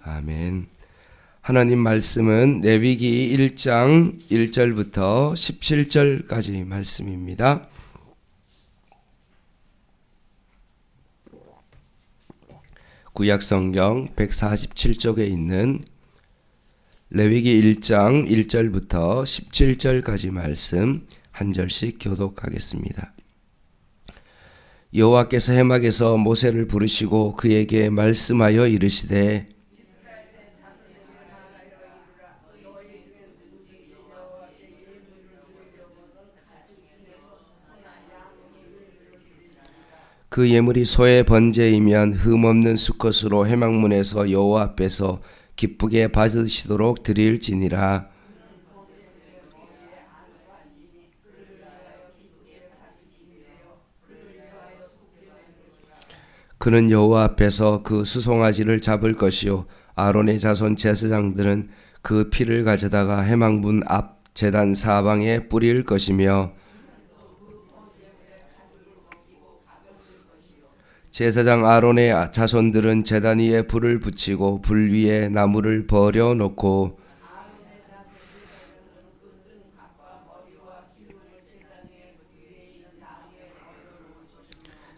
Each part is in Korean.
아멘. 하나님 말씀은 레위기 1장 1절부터 17절까지 말씀입니다. 구약성경 147쪽에 있는 레위기 1장 1절부터 17절까지 말씀 한 절씩 교독하겠습니다. 여호와께서 해막에서 모세를 부르시고 그에게 말씀하여 이르시되 그 예물이 소의 번제이면 흠없는 수컷으로 해막문에서 여호와 앞에서 기쁘게 받으시도록 드릴지니라. 그는 여호와 앞에서 그 수송아지를 잡을 것이요 아론의 자손 제사장들은 그 피를 가져다가 해막문 앞 제단 사방에 뿌릴 것이며 제사장 아론의 자손들은 제단 위에 불을 붙이고 불 위에 나무를 버려 놓고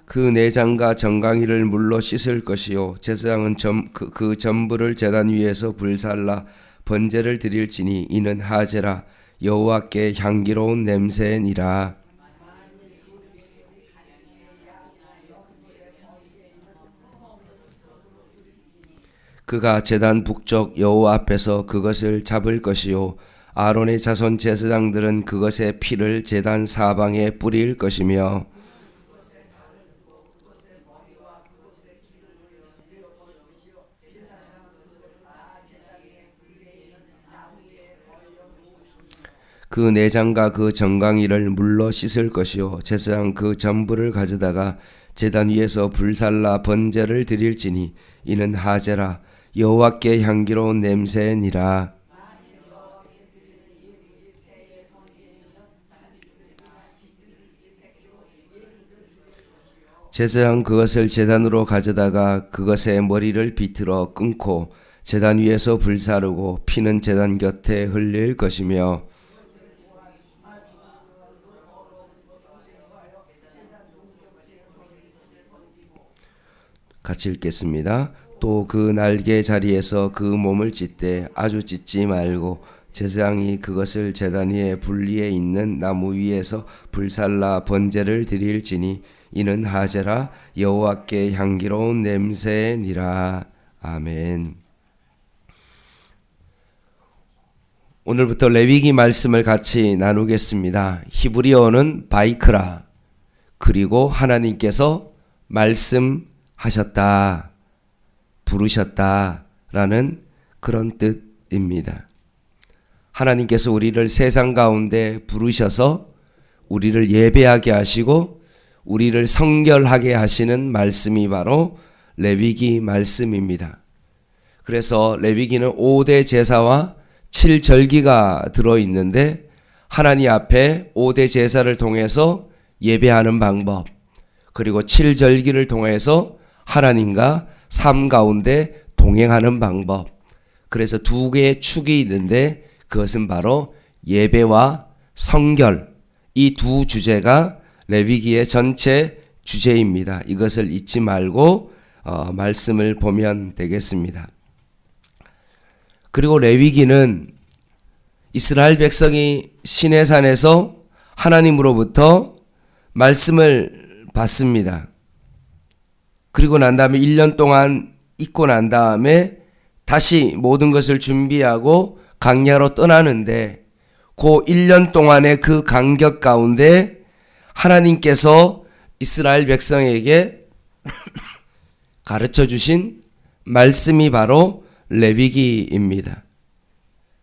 그 내장과 정강이를 물로 씻을 것이요 제사장은 그 전부를 제단 위에서 불살라 번제를 드릴지니 이는 하제라 여호와께 향기로운 냄새니라. 그가 제단 북쪽 여호와 앞에서 그것을 잡을 것이요 아론의 자손 제사장들은 그것의 피를 제단 사방에 뿌릴 것이며 그 내장과 그 정강이를 물로 씻을 것이요 제사장 그 전부를 가져다가 제단 위에서 불살라 번제를 드릴지니 이는 하제라 여호와께 향기로운 냄새니라. 제사장 그것을 제단으로 가져다가 그것의 머리를 비틀어 끊고 제단 위에서 불사르고 피는 제단 곁에 흘릴 것이며 같이 읽겠습니다. 또 그 날개 자리에서 그 몸을 찢되 아주 찢지 말고 제사장이 그것을 제단 위에 불 위에 있는 나무 위에서 불살라 번제를 드릴지니 이는 하제라 여호와께 향기로운 냄새니라. 아멘. 오늘부터 레위기 말씀을 같이 나누겠습니다. 히브리어는 바이크라 그리고 하나님께서 말씀하셨다 부르셨다라는 그런 뜻입니다. 하나님께서 우리를 세상 가운데 부르셔서 우리를 예배하게 하시고 우리를 성결하게 하시는 말씀이 바로 레위기 말씀입니다. 그래서 레위기는 5대 제사와 7절기가 들어있는데 하나님 앞에 5대 제사를 통해서 예배하는 방법 그리고 7절기를 통해서 하나님과 삶 가운데 동행하는 방법 그래서 두 개의 축이 있는데 그것은 바로 예배와 성결 이 두 주제가 레위기의 전체 주제입니다. 이것을 잊지 말고 말씀을 보면 되겠습니다. 그리고 레위기는 이스라엘 백성이 시내산에서 하나님으로부터 말씀을 받습니다. 그리고 난 다음에 1년 동안 있고 난 다음에 다시 모든 것을 준비하고 광야로 떠나는데 그 1년 동안의 그 간격 가운데 하나님께서 이스라엘 백성에게 가르쳐 주신 말씀이 바로 레위기입니다.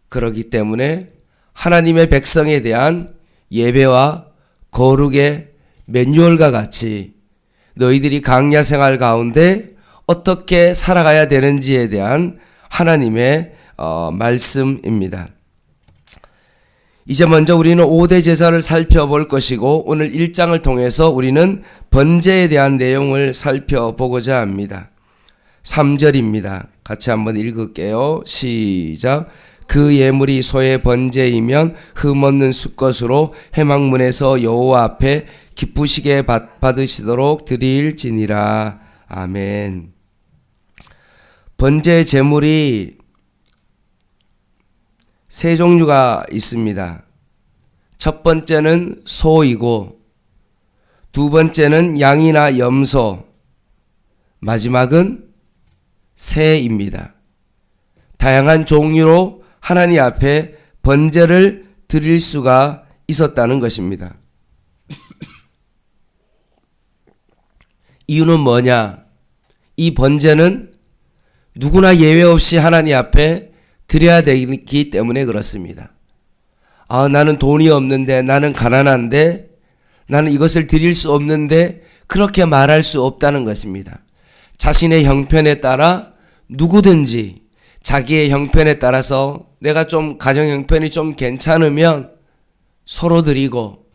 그렇기 때문에 하나님의 백성에 대한 예배와 거룩의 매뉴얼과 같이 너희들이 광야 생활 가운데 어떻게 살아가야 되는지에 대한 하나님의 말씀입니다. 이제 먼저 우리는 5대 제사를 살펴볼 것이고 오늘 1장을 통해서 우리는 번제에 대한 내용을 살펴보고자 합니다. 3절입니다. 같이 한번 읽을게요. 시작. 그 예물이 소의 번제이면 흠없는 수것으로 회막문에서 여호와 앞에 기쁘시게 받으시도록 드릴지니라. 아멘. 번제 제물이 세 종류가 있습니다. 첫 번째는 소이고, 두 번째는 양이나 염소, 마지막은 새입니다. 다양한 종류로 하나님 앞에 번제를 드릴 수가 있었다는 것입니다. 이유는 뭐냐? 이 번제는 누구나 예외 없이 하나님 앞에 드려야 되기 때문에 그렇습니다. 나는 돈이 없는데, 나는 가난한데, 나는 이것을 드릴 수 없는데 그렇게 말할 수 없다는 것입니다. 자신의 형편에 따라 누구든지 자기의 형편에 따라서 내가 좀 가정 형편이 좀 괜찮으면 서로 드리고,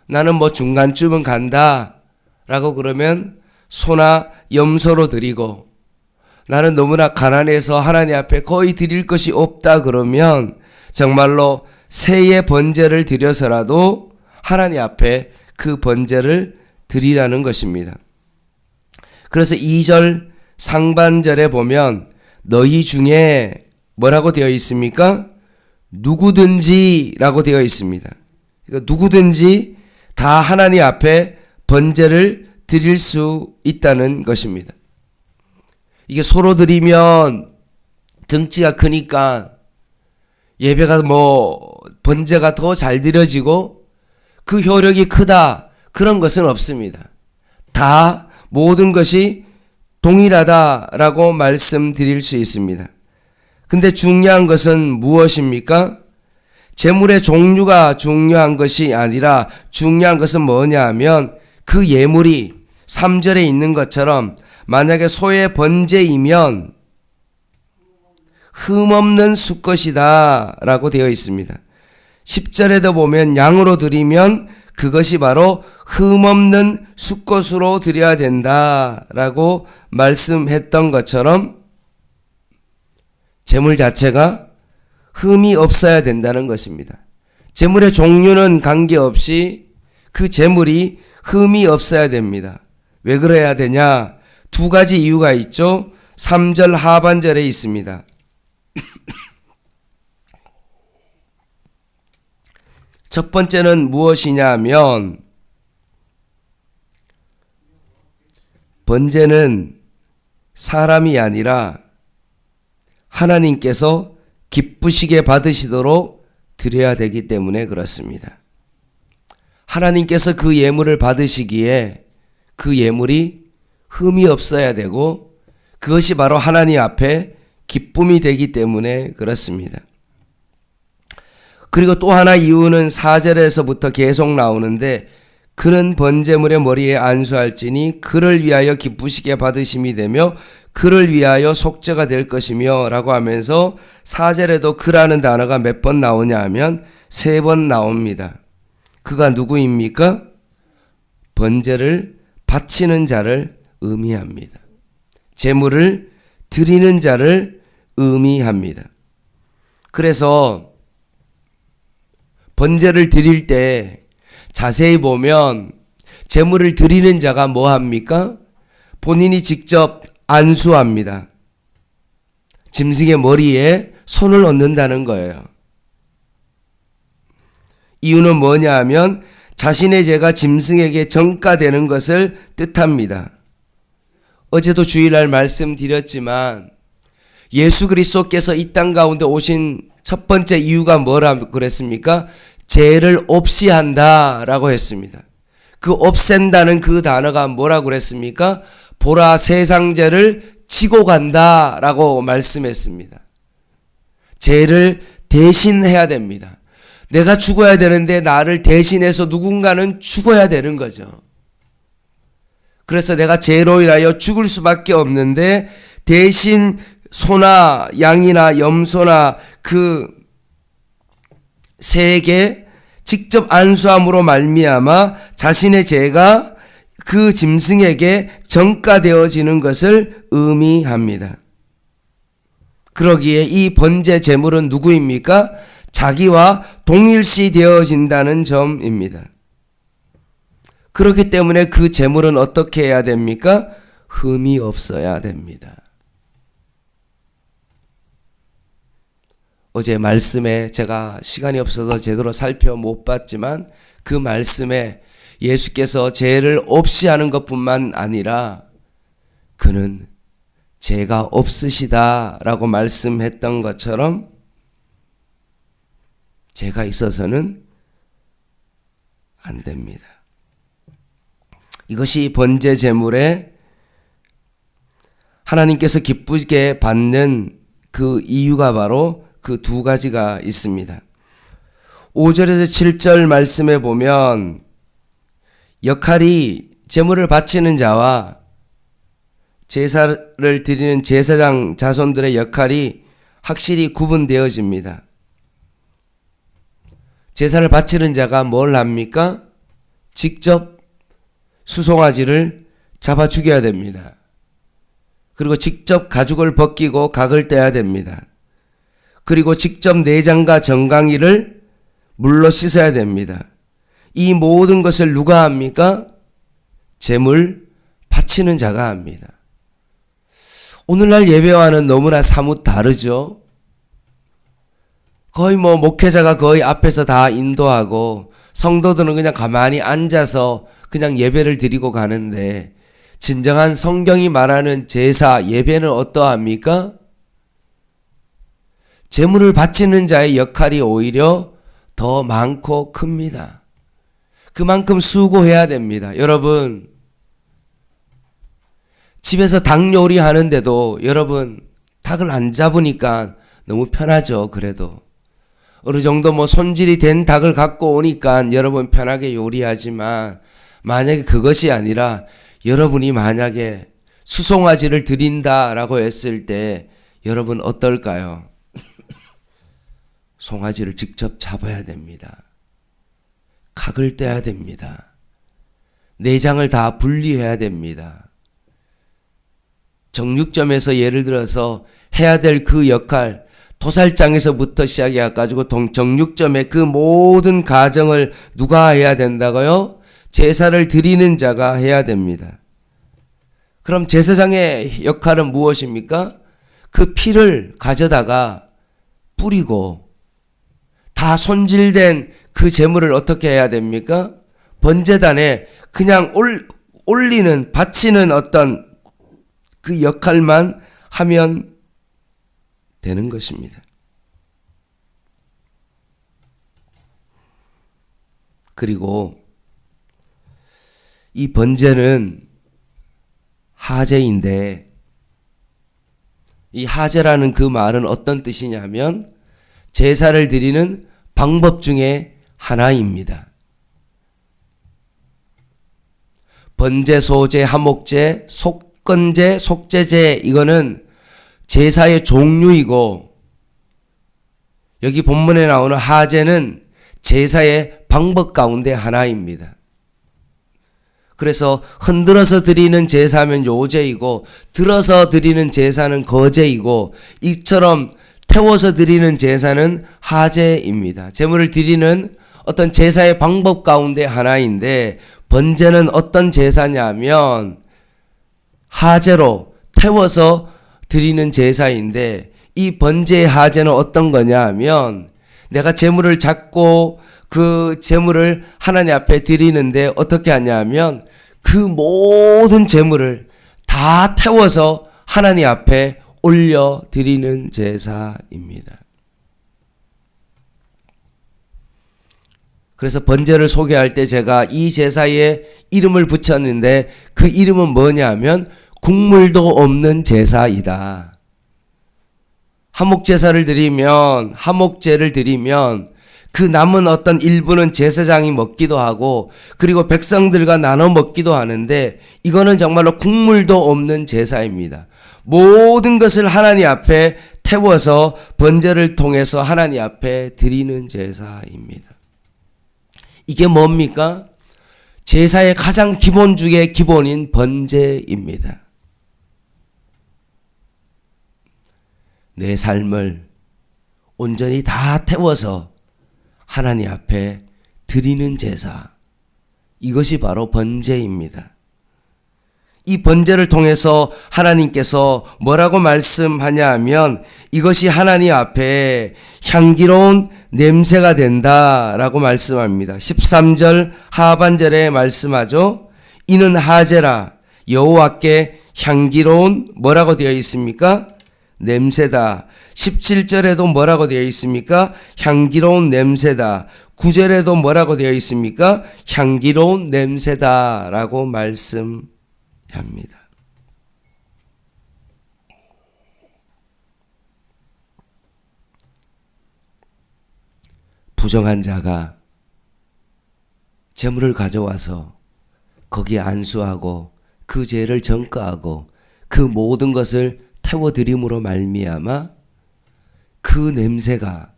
나는 뭐 중간쯤은 간다 라고 그러면 소나 염소로 드리고, 나는 너무나 가난해서 하나님 앞에 거의 드릴 것이 없다 그러면 정말로 새의 번제를 드려서라도 하나님 앞에 그 번제를 드리라는 것입니다. 그래서 2절 상반절에 보면 너희 중에 뭐라고 되어 있습니까? 누구든지 라고 되어 있습니다. 그러니까 누구든지 다 하나님 앞에 번제를 드릴 수 있다는 것입니다. 이게 소로 드리면 덩치가 크니까 예배가 번제가 더 잘 드려지고 그 효력이 크다, 그런 것은 없습니다. 다 모든 것이 동일하다라고 말씀드릴 수 있습니다. 근데 중요한 것은 무엇입니까? 제물의 종류가 중요한 것이 아니라 중요한 것은 뭐냐 하면 그 예물이 3절에 있는 것처럼 만약에 소의 번제이면 흠없는 수것이다 라고 되어 있습니다. 10절에도 보면 양으로 드리면 그것이 바로 흠없는 수것으로 드려야 된다 라고 말씀했던 것처럼 제물 자체가 흠이 없어야 된다는 것입니다. 제물의 종류는 관계없이 그 제물이 흠이 없어야 됩니다. 왜 그래야 되냐? 두 가지 이유가 있죠. 3절 하반절에 있습니다. 첫 번째는 무엇이냐 하면 번제는 사람이 아니라 하나님께서 기쁘시게 받으시도록 드려야 되기 때문에 그렇습니다. 하나님께서 그 예물을 받으시기에 그 예물이 흠이 없어야 되고 그것이 바로 하나님 앞에 기쁨이 되기 때문에 그렇습니다. 그리고 또 하나 이유는 4절에서부터 계속 나오는데 그는 번제물의 머리에 안수할지니 그를 위하여 기쁘시게 받으심이 되며 그를 위하여 속죄가 될 것이며 라고 하면서 4절에도 그라는 단어가 몇 번 나오냐 하면 3번 나옵니다. 그가 누구입니까? 번제를 바치는 자를 의미합니다. 제물을 드리는 자를 의미합니다. 그래서 번제를 드릴 때 자세히 보면 제물을 드리는 자가 뭐 합니까? 본인이 직접 안수합니다. 짐승의 머리에 손을 얹는다는 거예요. 이유는 뭐냐 하면 자신의 죄가 짐승에게 전가되는 것을 뜻합니다. 어제도 주일날 말씀드렸지만 예수 그리스도께서 이 땅 가운데 오신 첫 번째 이유가 뭐라고 그랬습니까? 죄를 없이 한다라고 했습니다. 그 없앤다는 그 단어가 뭐라고 그랬습니까? 보라 세상 죄를 지고 간다라고 말씀했습니다. 죄를 대신해야 됩니다. 내가 죽어야 되는데 나를 대신해서 누군가는 죽어야 되는 거죠. 그래서 내가 죄로 인하여 죽을 수밖에 없는데 대신 소나 양이나 염소나 그 새에게 직접 안수함으로 말미암아 자신의 죄가 그 짐승에게 전가되어지는 것을 의미합니다. 그러기에 이 번제 제물은 누구입니까? 자기와 동일시 되어진다는 점입니다. 그렇기 때문에 그 제물은 어떻게 해야 됩니까? 흠이 없어야 됩니다. 어제 말씀에 제가 시간이 없어서 제대로 살펴 못 봤지만 그 말씀에 예수께서 죄를 없이 하는 것뿐만 아니라 그는 죄가 없으시다라고 말씀했던 것처럼 죄가 있어서는 안 됩니다. 이것이 번제 제물에 하나님께서 기쁘게 받는 그 이유가 바로 그 두 가지가 있습니다. 5절에서 7절 말씀에 보면 역할이 제물을 바치는 자와 제사를 드리는 제사장 자손들의 역할이 확실히 구분되어집니다. 제사를 바치는 자가 뭘 합니까? 직접 수송아지를 잡아 죽여야 됩니다. 그리고 직접 가죽을 벗기고 각을 떼야 됩니다. 그리고 직접 내장과 정강이를 물로 씻어야 됩니다. 이 모든 것을 누가 합니까? 제물 바치는 자가 합니다. 오늘날 예배와는 너무나 사뭇 다르죠. 거의 목회자가 거의 앞에서 다 인도하고 성도들은 그냥 가만히 앉아서 그냥 예배를 드리고 가는데 진정한 성경이 말하는 제사 예배는 어떠합니까? 제물을 바치는 자의 역할이 오히려 더 많고 큽니다. 그만큼 수고해야 됩니다. 여러분, 집에서 닭 요리 하는데도 여러분 닭을 안 잡으니까 너무 편하죠. 그래도 어느 정도 손질이 된 닭을 갖고 오니까 여러분 편하게 요리하지만 만약에 그것이 아니라 여러분이 만약에 수송아지를 드린다라고 했을 때 여러분 어떨까요? 송아지를 직접 잡아야 됩니다. 각을 떼야 됩니다. 내장을 다 분리해야 됩니다. 정육점에서 예를 들어서 해야 될 그 역할, 도살장에서부터 시작해가지고 정육점의 그 모든 과정을 누가 해야 된다고요? 제사를 드리는 자가 해야 됩니다. 그럼 제사장의 역할은 무엇입니까? 그 피를 가져다가 뿌리고 다 손질된 그 제물을 어떻게 해야 됩니까? 번제단에 그냥 올리는, 바치는 어떤 그 역할만 하면 되는 것입니다. 그리고 이 번제는 하제인데 이 하제라는 그 말은 어떤 뜻이냐면 제사를 드리는 방법 중에 하나입니다. 번제, 소제, 하목제, 속건제, 속제제 이거는 제사의 종류이고 여기 본문에 나오는 하제는 제사의 방법 가운데 하나입니다. 그래서 흔들어서 드리는 제사면 요제이고 들어서 드리는 제사는 거제이고 이처럼 태워서 드리는 제사는 하제입니다. 제물을 드리는 어떤 제사의 방법 가운데 하나인데 번제는 어떤 제사냐면 하제로 태워서 드리는 제사인데 이 번제의 하제는 어떤 거냐 하면 내가 제물을 잡고 그 제물을 하나님 앞에 드리는데 어떻게 하냐 하면 그 모든 제물을 다 태워서 하나님 앞에 올려드리는 제사입니다. 그래서 번제를 소개할 때 제가 이 제사에 이름을 붙였는데 그 이름은 뭐냐 하면 국물도 없는 제사이다. 하목제사를 드리면 하목제를 드리면 그 남은 어떤 일부는 제사장이 먹기도 하고 그리고 백성들과 나눠 먹기도 하는데 이거는 정말로 국물도 없는 제사입니다. 모든 것을 하나님 앞에 태워서 번제를 통해서 하나님 앞에 드리는 제사입니다. 이게 뭡니까? 제사의 가장 기본 중에 기본인 번제입니다. 내 삶을 온전히 다 태워서 하나님 앞에 드리는 제사, 이것이 바로 번제입니다. 이 번제를 통해서 하나님께서 뭐라고 말씀하냐 하면 이것이 하나님 앞에 향기로운 냄새가 된다라고 말씀합니다. 13절 하반절에 말씀하죠. 이는 하제라 여호와께 향기로운 뭐라고 되어 있습니까? 냄새다. 17절에도 뭐라고 되어 있습니까? 향기로운 냄새다. 9절에도 뭐라고 되어 있습니까? 향기로운 냄새다라고 말씀합니다. 부정한 자가 재물을 가져와서 거기에 안수하고 그 죄를 전가하고 그 모든 것을 태워드림으로 말미암아 그 냄새가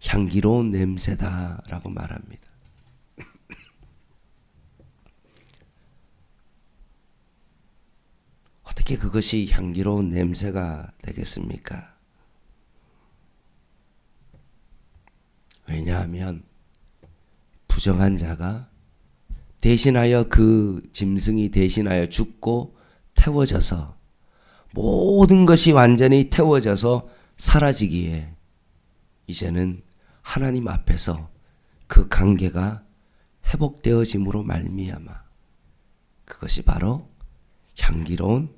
향기로운 냄새다라고 말합니다. 어떻게 그것이 향기로운 냄새가 되겠습니까? 왜냐하면 부정한 자가 대신하여 그 짐승이 대신하여 죽고 태워져서 모든 것이 완전히 태워져서 사라지기에 이제는 하나님 앞에서 그 관계가 회복되어짐으로 말미암아 그것이 바로 향기로운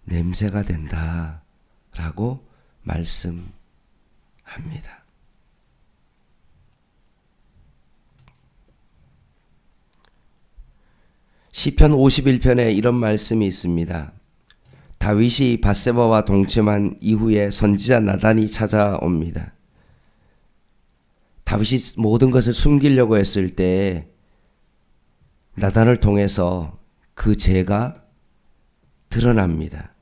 냄새가 된다라고 말씀합니다. 시편 51편에 이런 말씀이 있습니다. 다윗이 밧세바와 동침한 이후에 선지자 나단이 찾아옵니다. 다윗이 모든 것을 숨기려고 했을 때 나단을 통해서 그 죄가 드러납니다.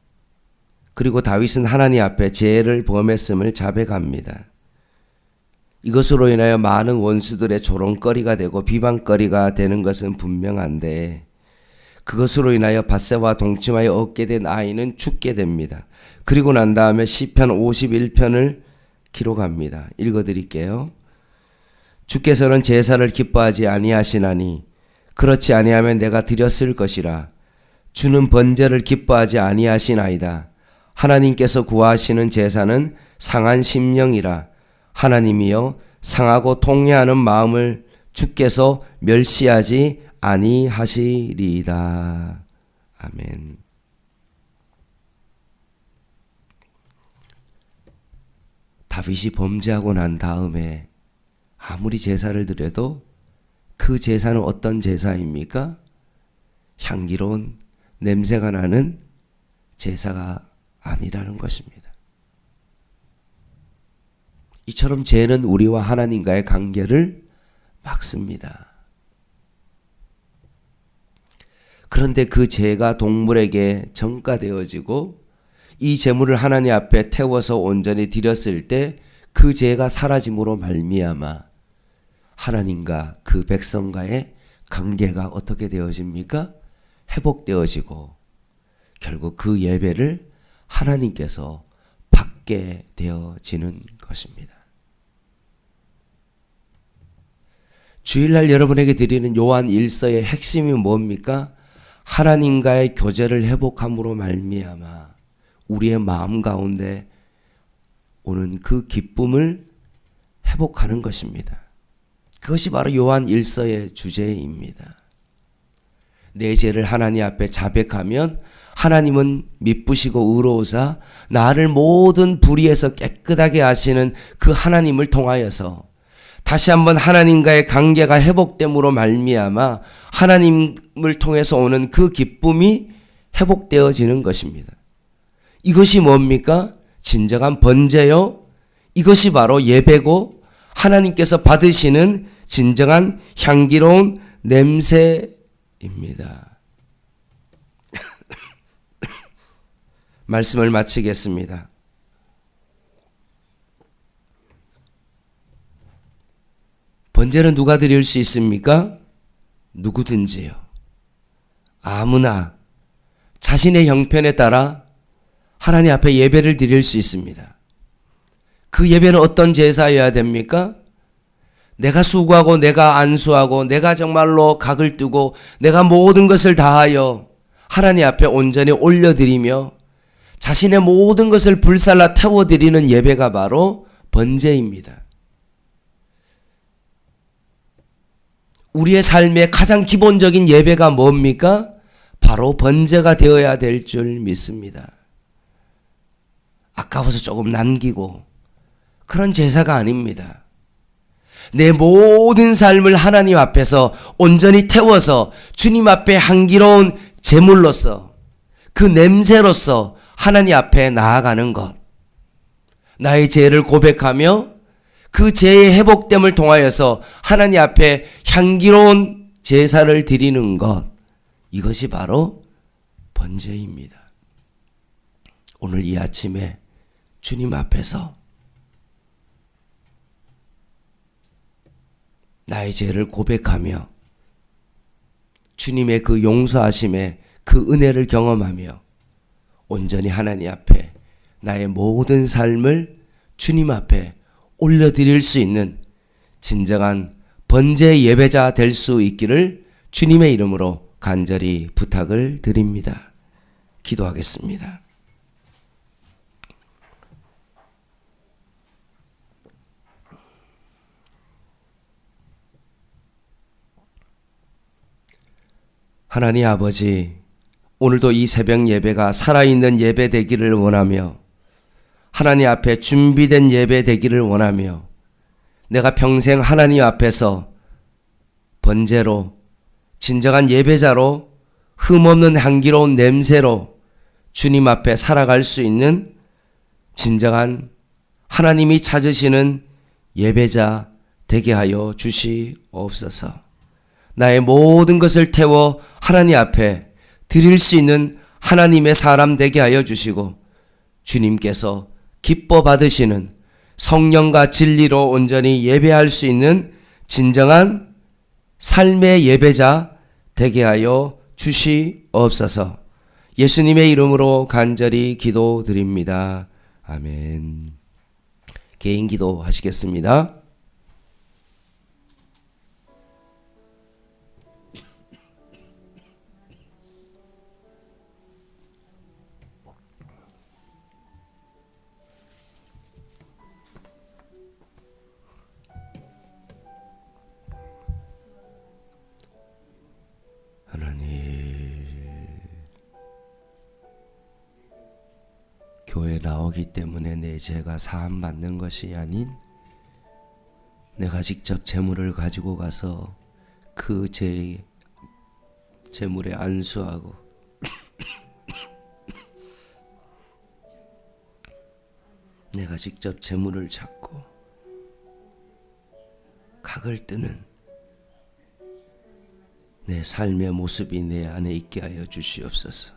그리고 다윗은 하나님 앞에 죄를 범했음을 자백합니다. 이것으로 인하여 많은 원수들의 조롱거리가 되고 비방거리가 되는 것은 분명한데 그것으로 인하여 밧세바와 동침하여 얻게 된 아이는 죽게 됩니다. 그리고 난 다음에 시편 51편을 기록합니다. 읽어드릴게요. 주께서는 제사를 기뻐하지 아니하시나니 그렇지 아니하면 내가 드렸을 것이라. 주는 번제를 기뻐하지 아니하시나이다. 하나님께서 구하시는 제사는 상한 심령이라. 하나님이여 상하고 통회하는 마음을 주께서 멸시하지 아니하시리이다. 아멘. 다윗이 범죄하고 난 다음에 아무리 제사를 드려도 그 제사는 어떤 제사입니까? 향기로운 냄새가 나는 제사가 아니라는 것입니다. 이처럼 죄는 우리와 하나님과의 관계를 막습니다. 그런데 그 죄가 동물에게 전가되어지고 이 제물을 하나님 앞에 태워서 온전히 드렸을 때 그 죄가 사라짐으로 말미암아 하나님과 그 백성과의 관계가 어떻게 되어집니까? 회복되어지고 결국 그 예배를 하나님께서 받게 되어지는 것입니다. 주일날 여러분에게 드리는 요한 1서의 핵심이 뭡니까? 하나님과의 교제를 회복함으로 말미암아 우리의 마음 가운데 오는 그 기쁨을 회복하는 것입니다. 그것이 바로 요한 1서의 주제입니다. 내 죄를 하나님 앞에 자백하면 하나님은 미쁘시고 의로우사 나를 모든 불의에서 깨끗하게 하시는 그 하나님을 통하여서 다시 한번 하나님과의 관계가 회복됨으로 말미암아 하나님을 통해서 오는 그 기쁨이 회복되어지는 것입니다. 이것이 뭡니까? 진정한 번제요. 이것이 바로 예배고 하나님께서 받으시는 진정한 향기로운 냄새입니다. 말씀을 마치겠습니다. 번제는 누가 드릴 수 있습니까? 누구든지요. 아무나 자신의 형편에 따라 하나님 앞에 예배를 드릴 수 있습니다. 그 예배는 어떤 제사여야 됩니까? 내가 수고하고 내가 안수하고 내가 정말로 각을 뜨고 내가 모든 것을 다하여 하나님 앞에 온전히 올려드리며 자신의 모든 것을 불살라 태워드리는 예배가 바로 번제입니다. 우리의 삶의 가장 기본적인 예배가 뭡니까? 바로 번제가 되어야 될 줄 믿습니다. 아까워서 조금 남기고 그런 제사가 아닙니다. 내 모든 삶을 하나님 앞에서 온전히 태워서 주님 앞에 향기로운 제물로서 그 냄새로서 하나님 앞에 나아가는 것. 나의 죄를 고백하며 그 죄의 회복됨을 통하여서 하나님 앞에 향기로운 제사를 드리는 것. 이것이 바로 번제입니다. 오늘 이 아침에 주님 앞에서 나의 죄를 고백하며 주님의 그 용서하심의 그 은혜를 경험하며 온전히 하나님 앞에 나의 모든 삶을 주님 앞에 올려드릴 수 있는 진정한 번제 예배자 될 수 있기를 주님의 이름으로 간절히 부탁을 드립니다. 기도하겠습니다. 하나님 아버지, 오늘도 이 새벽 예배가 살아있는 예배 되기를 원하며 하나님 앞에 준비된 예배 되기를 원하며 내가 평생 하나님 앞에서 번제로 진정한 예배자로 흠없는 향기로운 냄새로 주님 앞에 살아갈 수 있는 진정한 하나님이 찾으시는 예배자 되게 하여 주시옵소서. 나의 모든 것을 태워 하나님 앞에 드릴 수 있는 하나님의 사람 되게 하여 주시고 주님께서 기뻐 받으시는 성령과 진리로 온전히 예배할 수 있는 진정한 삶의 예배자 되게 하여 주시옵소서. 예수님의 이름으로 간절히 기도드립니다. 아멘. 개인 기도 하시겠습니다. 교회에 나오기 때문에 내 죄가 사함 받는 것이 아닌 내가 직접 제물을 가지고 가서 그 제물에 안수하고 내가 직접 제물을 잡고 각을 뜨는 내 삶의 모습이 내 안에 있게 하여 주시옵소서.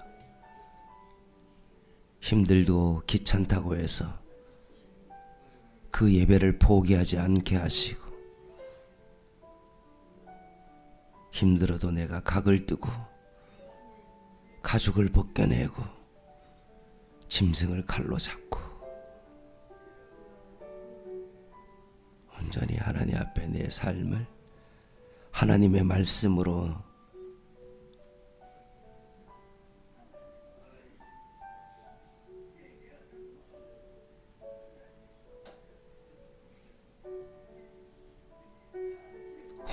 힘들고 귀찮다고 해서 그 예배를 포기하지 않게 하시고 힘들어도 내가 각을 뜨고 가죽을 벗겨내고 짐승을 칼로 잡고 온전히 하나님 앞에 내 삶을 하나님의 말씀으로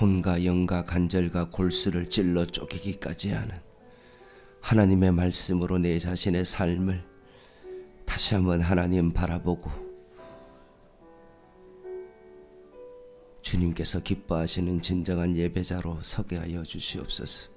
혼과 영과 간절과 골수를 찔러 쪼개기까지 하는 하나님의 말씀으로 내 자신의 삶을 다시 한번 하나님 바라보고 주님께서 기뻐하시는 진정한 예배자로 서게 하여 주시옵소서.